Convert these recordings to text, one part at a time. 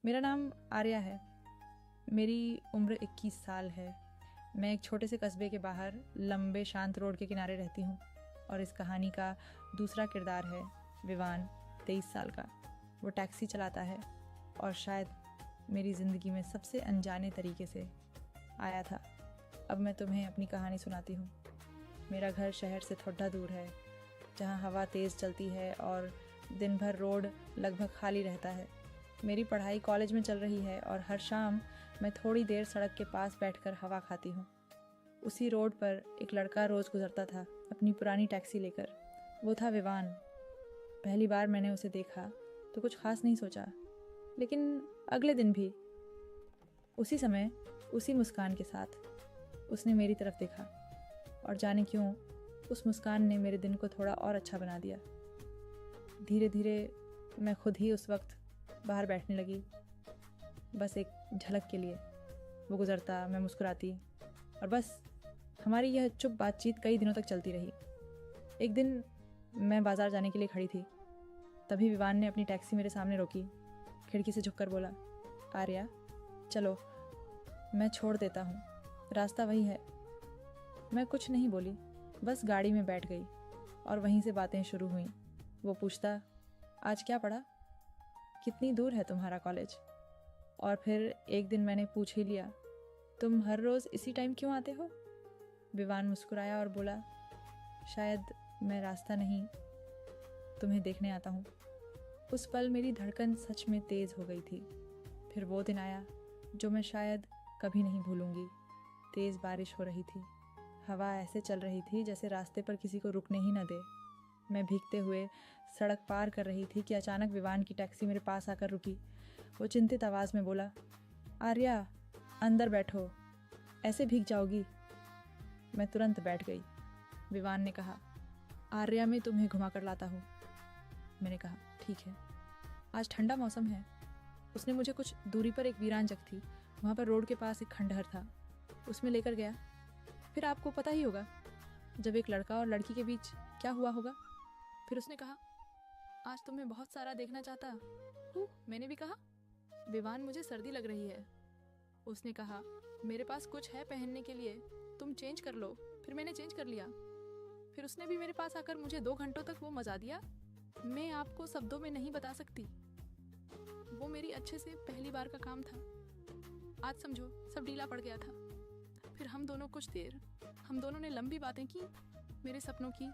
मेरा नाम आर्या है। मेरी उम्र 21 साल है। मैं एक छोटे से कस्बे के बाहर लंबे शांत रोड के किनारे रहती हूँ और इस कहानी का दूसरा किरदार है विवान, 23 साल का। वो टैक्सी चलाता है और शायद मेरी ज़िंदगी में सबसे अनजाने तरीके से आया था। अब मैं तुम्हें अपनी कहानी सुनाती हूँ। मेरा घर शहर से थोड़ा दूर है, जहाँ हवा तेज़ चलती है और दिन भर रोड लगभग खाली रहता है। मेरी पढ़ाई कॉलेज में चल रही है और हर शाम मैं थोड़ी देर सड़क के पास बैठकर हवा खाती हूँ। उसी रोड पर एक लड़का रोज़ गुजरता था अपनी पुरानी टैक्सी लेकर। वो था विवान। पहली बार मैंने उसे देखा तो कुछ खास नहीं सोचा, लेकिन अगले दिन भी उसी समय उसी मुस्कान के साथ उसने मेरी तरफ देखा और जाने क्यों उस मुस्कान ने मेरे दिन को थोड़ा और अच्छा बना दिया। धीरे धीरे मैं खुद ही उस वक्त बाहर बैठने लगी, बस एक झलक के लिए। वो गुजरता, मैं मुस्कुराती और बस हमारी यह चुप बातचीत कई दिनों तक चलती रही। एक दिन मैं बाज़ार जाने के लिए खड़ी थी, तभी विवान ने अपनी टैक्सी मेरे सामने रोकी। खिड़की से झुककर बोला, आर्या चलो, मैं छोड़ देता हूँ, रास्ता वही है। मैं कुछ नहीं बोली, बस गाड़ी में बैठ गई और वहीं से बातें शुरू हुईं। वो पूछता, आज क्या पढ़ा, कितनी दूर है तुम्हारा कॉलेज? और फिर एक दिन मैंने पूछ ही लिया, तुम हर रोज़ इसी टाइम क्यों आते हो? विवान मुस्कुराया और बोला, शायद मैं रास्ता नहीं, तुम्हें देखने आता हूँ। उस पल मेरी धड़कन सच में तेज़ हो गई थी। फिर वो दिन आया जो मैं शायद कभी नहीं भूलूंगी। तेज़ बारिश हो रही थी, हवा ऐसे चल रही थी जैसे रास्ते पर किसी को रुकने ही न दे। मैं भीगते हुए सड़क पार कर रही थी कि अचानक विवान की टैक्सी मेरे पास आकर रुकी। वो चिंतित आवाज़ में बोला, आर्या अंदर बैठो, ऐसे भीग जाओगी। मैं तुरंत बैठ गई। विवान ने कहा, आर्या मैं तुम्हें घुमा कर लाता हूँ। मैंने कहा, ठीक है। आज ठंडा मौसम है। उसने मुझे कुछ दूरी पर एक वीरान जगह थी, वहाँ पर रोड के पास एक खंडहर था, उसमें लेकर गया। फिर आपको पता ही होगा जब एक लड़का और लड़की के बीच क्या हुआ होगा। फिर उसने कहा, आज तुम्हें बहुत सारा देखना चाहता हूँ। मैंने भी कहा, विवान मुझे सर्दी लग रही है। उसने कहा, मेरे पास कुछ है पहनने के लिए, तुम चेंज कर लो। फिर मैंने चेंज कर लिया। फिर उसने भी मेरे पास आकर मुझे 2 घंटों तक वो मजा दिया, मैं आपको शब्दों में नहीं बता सकती। वो मेरी अच्छे से पहली बार का काम था। आज समझो सब ढीला पड़ गया था। फिर हम दोनों ने लंबी बातें की, मेरे सपनों की,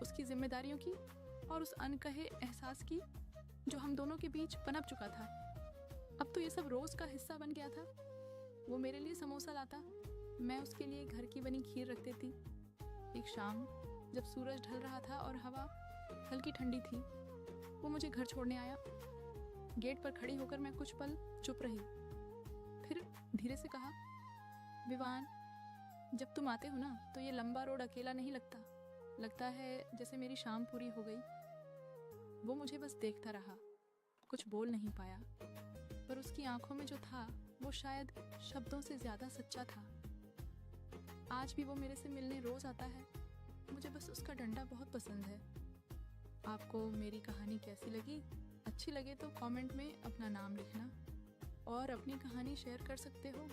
उसकी जिम्मेदारियों की और उस अनकहे एहसास की जो हम दोनों के बीच पनप चुका था। अब तो ये सब रोज़ का हिस्सा बन गया था। वो मेरे लिए समोसा लाता, मैं उसके लिए घर की बनी खीर रख देती। एक शाम जब सूरज ढल रहा था और हवा हल्की ठंडी थी, वो मुझे घर छोड़ने आया। गेट पर खड़ी होकर मैं कुछ पल चुप रही, फिर धीरे से कहा, विवान जब तुम आते हो ना तो ये लंबा रोड अकेला नहीं लगता है जैसे मेरी शाम पूरी हो गई। वो मुझे बस देखता रहा, कुछ बोल नहीं पाया, पर उसकी आंखों में जो था वो शायद शब्दों से ज़्यादा सच्चा था। आज भी वो मेरे से मिलने रोज़ आता है। मुझे बस उसका डंडा बहुत पसंद है। आपको मेरी कहानी कैसी लगी? अच्छी लगे तो कमेंट में अपना नाम लिखना और अपनी कहानी शेयर कर सकते हो।